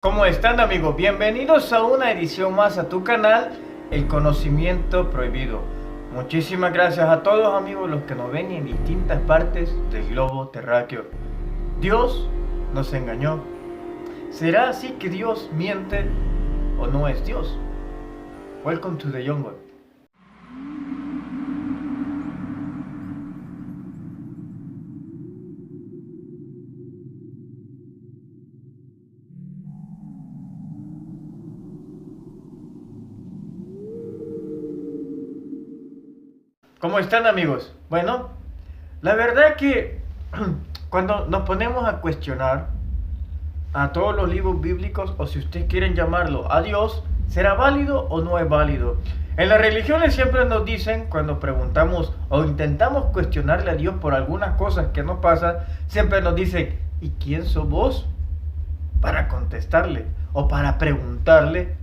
¿Cómo están, amigos? Bienvenidos a una edición más a tu canal, El Conocimiento Prohibido. Muchísimas gracias a todos, amigos, los que nos ven en distintas partes del globo terráqueo. Dios nos engañó. ¿Será así que Dios miente o no es Dios? Welcome to the jungle. ¿Cómo están, amigos? Bueno, la verdad que cuando nos ponemos a cuestionar a todos los libros bíblicos, o si ustedes quieren llamarlo a Dios, ¿será válido o no es válido? En las religiones siempre nos dicen, cuando preguntamos o intentamos cuestionarle a Dios por algunas cosas que nos pasan, siempre nos dicen, ¿y quién sos vos para contestarle o para preguntarle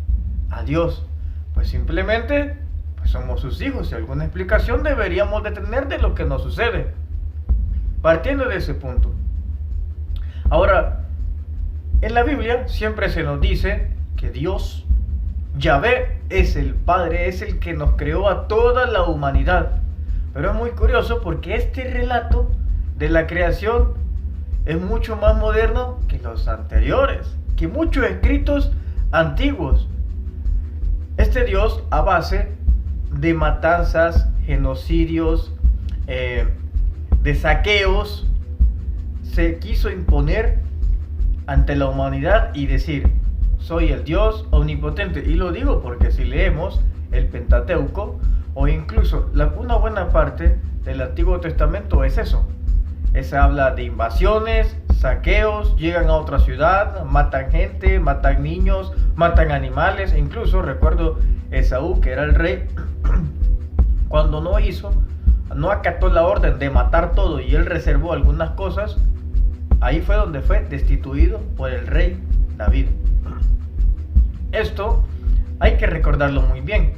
a Dios? Pues simplemente somos sus hijos y alguna explicación deberíamos de tener de lo que nos sucede. Partiendo de ese punto. Ahora, en la Biblia siempre se nos dice que Dios, Yahvé, es el Padre, es el que nos creó a toda la humanidad. Pero es muy curioso porque este relato de la creación es mucho más moderno que los anteriores, que muchos escritos antiguos. Este Dios, a base de matanzas, genocidios, de saqueos, se quiso imponer ante la humanidad y decir, soy el Dios omnipotente. Y lo digo porque si leemos el Pentateuco o incluso una buena parte del Antiguo Testamento es eso. Habla de invasiones, saqueos, llegan a otra ciudad, matan gente, matan niños, matan animales. E incluso recuerdo Esaú, que era el rey, cuando no acató la orden de matar todo y él reservó algunas cosas, ahí fue donde fue destituido por el rey David. Esto hay que recordarlo muy bien,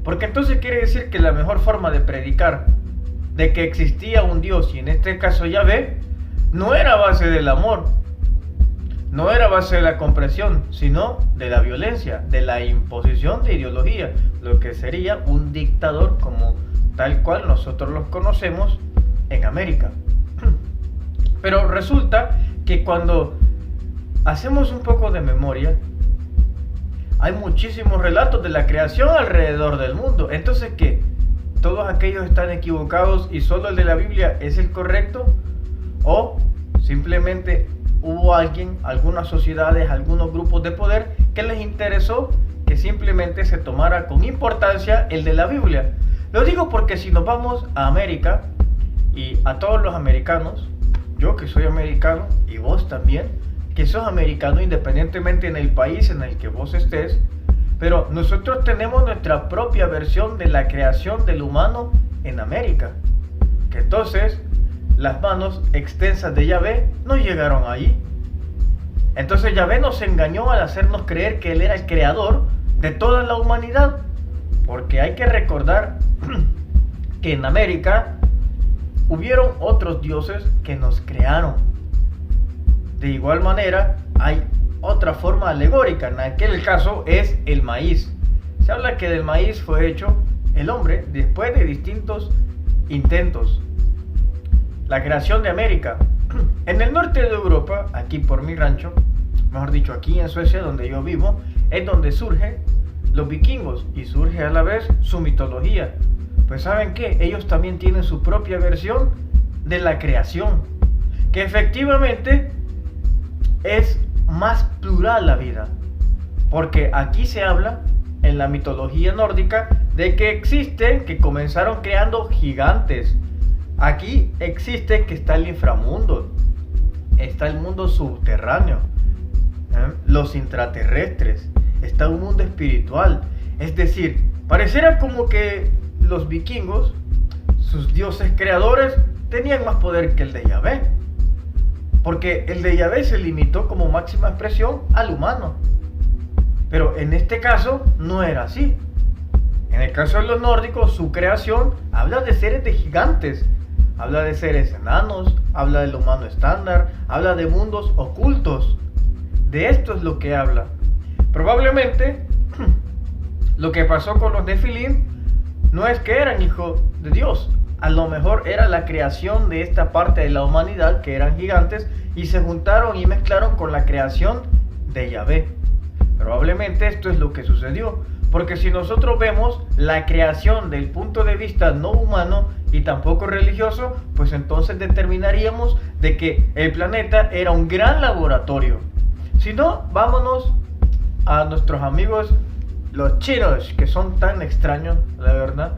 porque entonces quiere decir que la mejor forma de predicar de que existía un Dios, y en este caso Yahvé, no era a base del amor, no era a base de la comprensión, sino de la violencia, de la imposición de ideología, lo que sería un dictador como tal cual nosotros los conocemos en América. Pero resulta que cuando hacemos un poco de memoria, hay muchísimos relatos de la creación alrededor del mundo. Entonces, ¿qué? ¿Todos aquellos están equivocados y solo el de la Biblia es el correcto? ¿O simplemente hubo algunas sociedades, algunos grupos de poder que les interesó que simplemente se tomara con importancia el de la Biblia? Lo digo porque si nos vamos a América y a todos los americanos, yo que soy americano y vos también, que sos americano independientemente en el país en el que vos estés, pero nosotros tenemos nuestra propia versión de la creación del humano en América. Que entonces las manos extensas de Yahvé no llegaron ahí. Entonces Yahvé nos engañó al hacernos creer que Él era el creador de toda la humanidad. Porque hay que recordar que en América hubieron otros dioses que nos crearon. De igual manera hay otra forma alegórica, en aquel caso es el maíz. Se habla que del maíz fue hecho el hombre después de distintos intentos. La creación de América. En el norte de Europa, aquí por mi rancho, mejor dicho aquí en Suecia donde yo vivo, es donde surgen los vikingos y surge a la vez su mitología. Pues ¿saben qué? Ellos también tienen su propia versión de la creación, que efectivamente es más plural la vida, porque aquí se habla en la mitología nórdica de que existen, que comenzaron creando gigantes. Aquí existe que está el inframundo, está el mundo subterráneo, los intraterrestres, está un mundo espiritual. Es decir, pareciera como que los vikingos, sus dioses creadores, tenían más poder que el de Yahvé, porque el de Yahvé se limitó como máxima expresión al humano. Pero en este caso no era así. En el caso de los nórdicos, su creación habla de seres de gigantes, habla de seres enanos, habla del humano estándar, habla de mundos ocultos, de esto es lo que habla. Probablemente lo que pasó con los Nefilim no es que eran hijos de Dios. A lo mejor era la creación de esta parte de la humanidad, que eran gigantes, y se juntaron y mezclaron con la creación de Yahvé. Probablemente esto es lo que sucedió, porque si nosotros vemos la creación del punto de vista no humano y tampoco religioso, pues entonces determinaríamos de que el planeta era un gran laboratorio. Si no, vámonos a nuestros amigos los chinos, que son tan extraños, la verdad.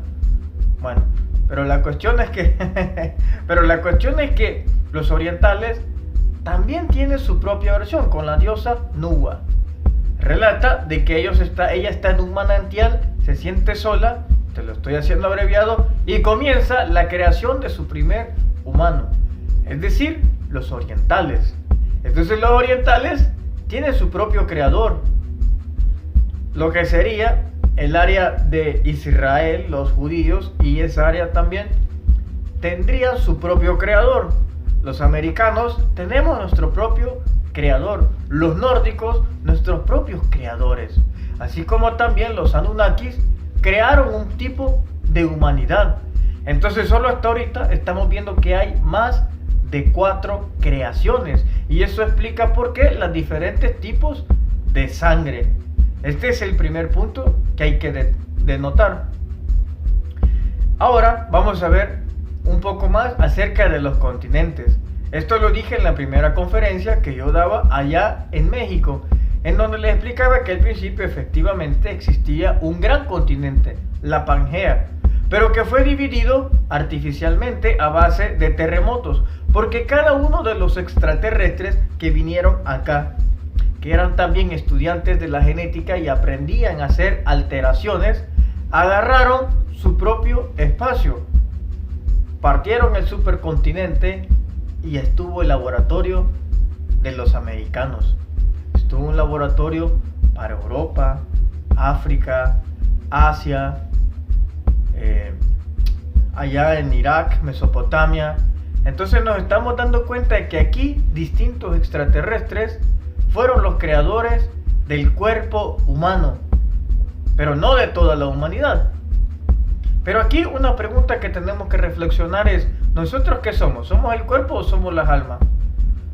Bueno, pero la cuestión es que los orientales también tienen su propia versión con la diosa Nuwa. Relata de que ella está en un manantial, se siente sola, te lo estoy haciendo abreviado, y comienza la creación de su primer humano, es decir, los orientales. Entonces los orientales tienen su propio creador, lo que sería el área de Israel, los judíos, y esa área también tendría su propio creador. Los americanos tenemos nuestro propio creador, los nórdicos nuestros propios creadores, así como también los Anunnakis crearon un tipo de humanidad. Entonces solo hasta ahorita estamos viendo que hay más de 4 creaciones, y eso explica por qué los diferentes tipos de sangre. Este es el primer punto que hay que denotar. Ahora vamos a ver un poco más acerca de los continentes. Esto lo dije en la primera conferencia que yo daba allá en México, en donde les explicaba que al principio efectivamente existía un gran continente, la Pangea, pero que fue dividido artificialmente a base de terremotos, porque cada uno de los extraterrestres que vinieron acá, que eran también estudiantes de la genética y aprendían a hacer alteraciones, agarraron su propio espacio, partieron el supercontinente y estuvo el laboratorio de los americanos. Estuvo un laboratorio para Europa, África, Asia, allá en Irak, Mesopotamia. Entonces nos estamos dando cuenta de que aquí distintos extraterrestres fueron los creadores del cuerpo humano, pero no de toda la humanidad. Pero aquí una pregunta que tenemos que reflexionar es: ¿nosotros qué somos? ¿Somos el cuerpo o somos las almas?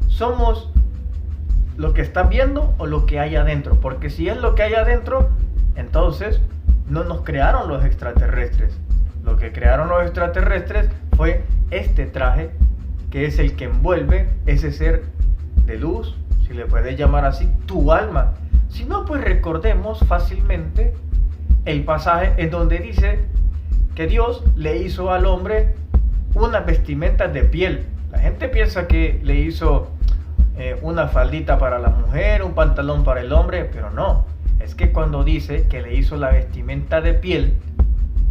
¿Somos lo que están viendo o lo que hay adentro? Porque si es lo que hay adentro, entonces no nos crearon los extraterrestres. Lo que crearon los extraterrestres fue este traje, que es el que envuelve ese ser de luz, si le puedes llamar así, tu alma. Si no, pues recordemos fácilmente el pasaje en donde dice que Dios le hizo al hombre unas vestimentas de piel. La gente piensa que le hizo una faldita para la mujer, un pantalón para el hombre, pero no. Es que cuando dice que le hizo la vestimenta de piel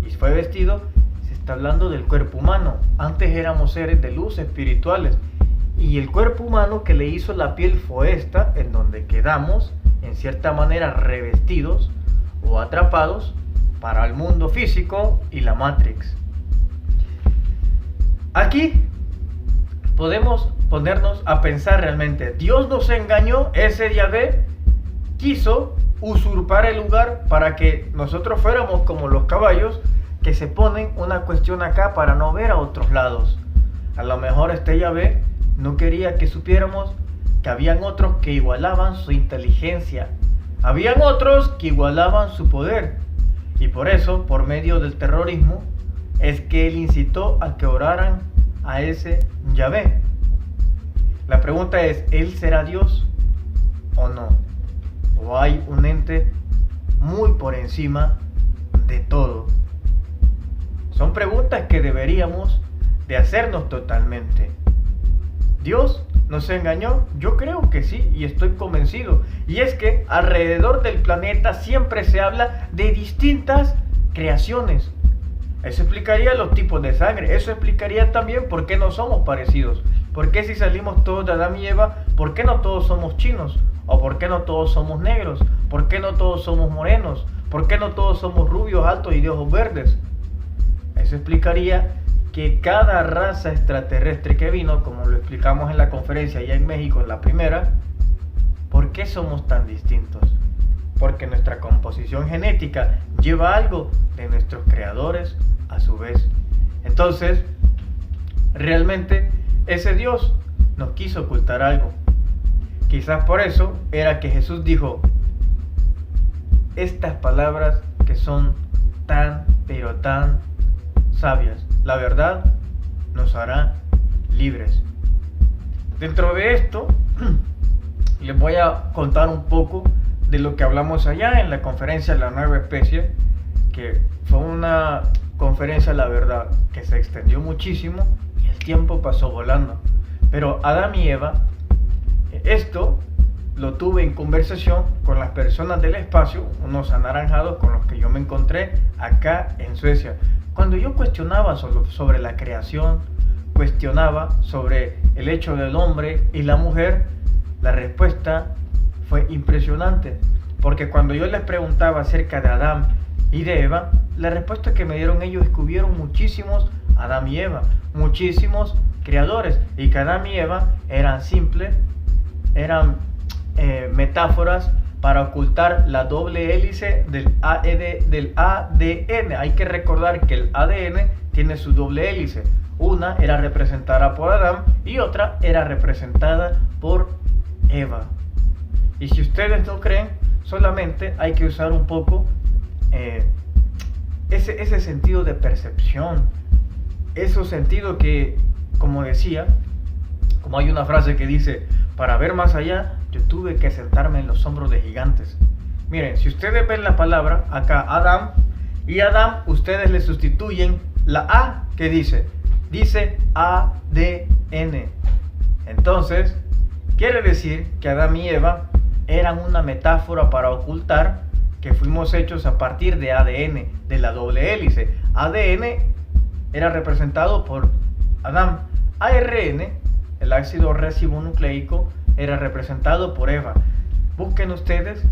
y fue vestido, se está hablando del cuerpo humano. Antes éramos seres de luz espirituales, y el cuerpo humano que le hizo la piel fue esta, en donde quedamos en cierta manera revestidos o atrapados para el mundo físico y la Matrix. Aquí podemos ponernos a pensar realmente. Dios nos engañó, ese Yahvé quiso usurpar el lugar para que nosotros fuéramos como los caballos que se ponen una cuestión acá para no ver a otros lados. A lo mejor este Yahvé no quería que supiéramos que habían otros que igualaban su inteligencia, habían otros que igualaban su poder, y por eso, por medio del terrorismo, es que él incitó a que oraran a ese Yahvé. La pregunta es: ¿él será Dios o no? ¿O hay un ente muy por encima de todo? Son preguntas que deberíamos de hacernos totalmente. ¿Dios nos engañó? Yo creo que sí, y estoy convencido. Y es que alrededor del planeta siempre se habla de distintas creaciones. Eso explicaría los tipos de sangre. Eso explicaría también por qué no somos parecidos. ¿Por qué si salimos todos de Adán y Eva, por qué no todos somos chinos? ¿O por qué no todos somos negros? ¿Por qué no todos somos morenos? ¿Por qué no todos somos rubios, altos y de ojos verdes? Eso explicaría que cada raza extraterrestre que vino, como lo explicamos en la conferencia allá en México, en la primera, ¿Por qué somos tan distintos? Porque nuestra composición genética lleva algo de nuestros creadores a su vez. Entonces, realmente ese Dios nos quiso ocultar algo. Quizás por eso era que Jesús dijo estas palabras que son tan, pero tan sabias. La verdad nos hará libres. Dentro de esto, les voy a contar un poco de lo que hablamos allá en la conferencia La Nueva Especie, que fue una conferencia, la verdad, que se extendió muchísimo y el tiempo pasó volando. Pero Adán y Eva, esto lo tuve en conversación con las personas del espacio, unos anaranjados con los que yo me encontré acá en Suecia. Cuando yo cuestionaba sobre la creación, cuestionaba sobre el hecho del hombre y la mujer, la respuesta fue impresionante. Porque cuando yo les preguntaba acerca de Adán y de Eva, la respuesta que me dieron ellos es que hubieron muchísimos Adán y Eva, muchísimos creadores, y que Adán y Eva eran simples, eran metáforas para ocultar la doble hélice del ADN. Hay que recordar que el ADN tiene su doble hélice. Una era representada por Adán y otra era representada por Eva. Y si ustedes no creen, solamente hay que usar un poco ese sentido de percepción, ese sentido que, como decía, como hay una frase que dice, para ver más allá, yo tuve que sentarme en los hombros de gigantes. Miren, si ustedes ven la palabra acá, Adán, y Adán, ustedes le sustituyen la A, que dice ADN. Entonces, quiere decir que Adán y Eva eran una metáfora para ocultar que fuimos hechos a partir de ADN, de la doble hélice. ADN era representado por Adán. ARN, el ácido ribonucleico, era representado por Eva. Busquen ustedes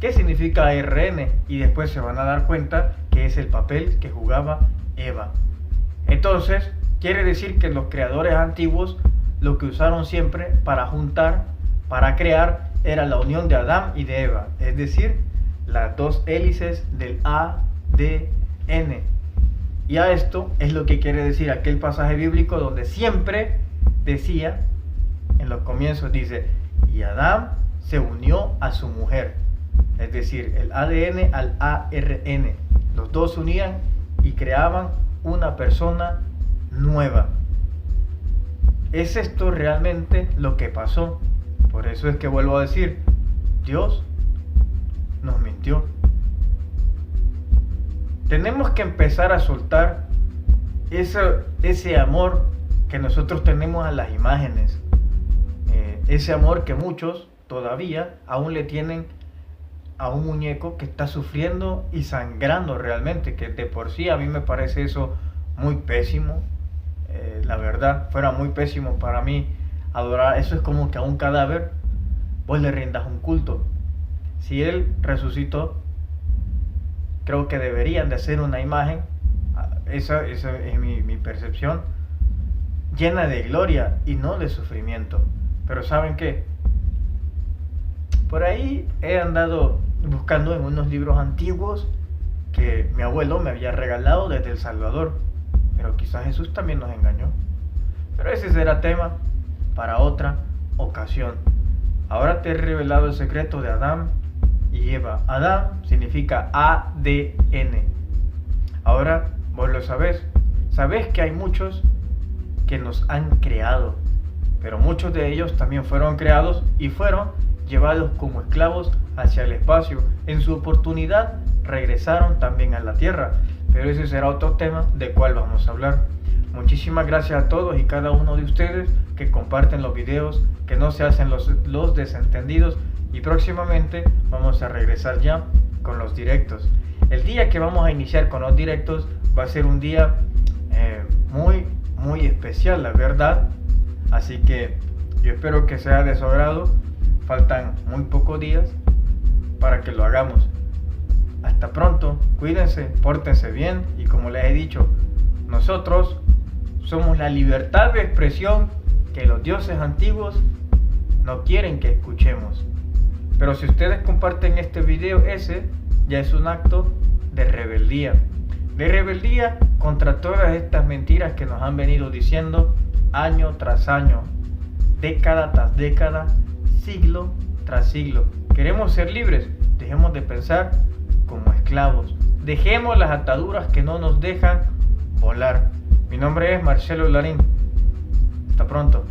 qué significa ARN y después se van a dar cuenta que es el papel que jugaba Eva. Entonces, quiere decir que los creadores antiguos lo que usaron siempre para juntar, para crear, era la unión de Adán y de Eva, es decir, las dos hélices del ADN. Y a esto es lo que quiere decir aquel pasaje bíblico donde siempre decía, en los comienzos dice, y Adán se unió a su mujer, es decir, el ADN al ARN. Los dos se unían y creaban una persona nueva. ¿Es esto realmente lo que pasó? Por eso es que vuelvo a decir, Dios nos mintió. Tenemos que empezar a soltar ese amor que nosotros tenemos a las imágenes. Ese amor que muchos todavía aún le tienen a un muñeco que está sufriendo y sangrando realmente, que de por sí a mí me parece eso muy pésimo. La verdad, fuera muy pésimo para mí adorar. Eso es como que a un cadáver vos le rindas un culto. Si él resucitó, creo que deberían de hacer una imagen, esa es mi percepción, llena de gloria y no de sufrimiento. Pero ¿saben qué? Por ahí he andado buscando en unos libros antiguos que mi abuelo me había regalado desde El Salvador, pero quizás Jesús también nos engañó. Pero ese será tema para otra ocasión. Ahora te he revelado el secreto de Adán y Eva. Adán significa ADN. Ahora vos lo sabés. Sabés que hay muchos que nos han creado, pero muchos de ellos también fueron creados y fueron llevados como esclavos hacia el espacio. En su oportunidad regresaron también a la tierra, pero ese será otro tema del cual vamos a hablar. Muchísimas gracias a todos y cada uno de ustedes que comparten los videos, que no se hacen los desentendidos, y próximamente vamos a regresar ya con los directos. El día que vamos a iniciar con los directos va a ser un día muy especial, la verdad. Así que yo espero que sea de su agrado. Faltan muy pocos días para que lo hagamos. Hasta pronto, cuídense, pórtense bien y como les he dicho, nosotros somos la libertad de expresión que los dioses antiguos no quieren que escuchemos. Pero si ustedes comparten este video, ese ya es un acto de rebeldía. De rebeldía contra todas estas mentiras que nos han venido diciendo año tras año, década tras década, siglo tras siglo. ¿Queremos ser libres? Dejemos de pensar como esclavos. Dejemos las ataduras que no nos dejan volar. Mi nombre es Marcelo Larín. Hasta pronto.